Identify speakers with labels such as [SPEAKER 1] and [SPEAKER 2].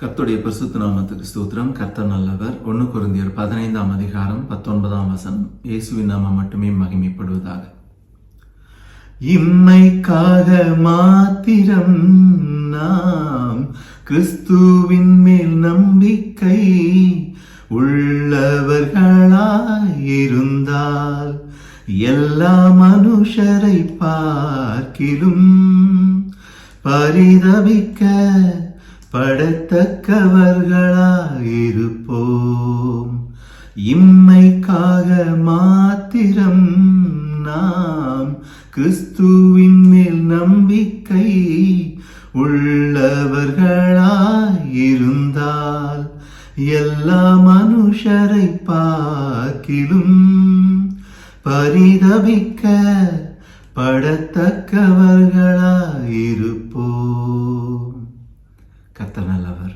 [SPEAKER 1] கர்த்தருடைய பரிசுத்த நாமத்துக்கு ஸ்தோத்திரம். கர்த்தர் நல்லவர். 1 கொரிந்தியர் 15ஆம் அதிகாரம் 19ஆம் வசனம். இயேசுவின் நாமம் மட்டுமே மகிமைப்படுவதாக. இம்மைக்காக மாத்திரம் நாம் கிறிஸ்துவின் மேல் நம்பிக்கை உள்ளவர்களாயிருந்தால் எல்லா மனுஷரை பார்க்கிலும் பரிதபிக்க படத்தக்கவர்களாயிருப்போம். இம்மைக்காக மாத்திரம் நாம் கிறிஸ்துவின் மேல் நம்பிக்கை உள்ளவர்களாயிருந்தால் எல்லா மனுஷரை பார்க்கிலும் பரிதபிக்க படத்தக்கவர்களாயிருப்போம். கர்த்தர் நல்லவர்.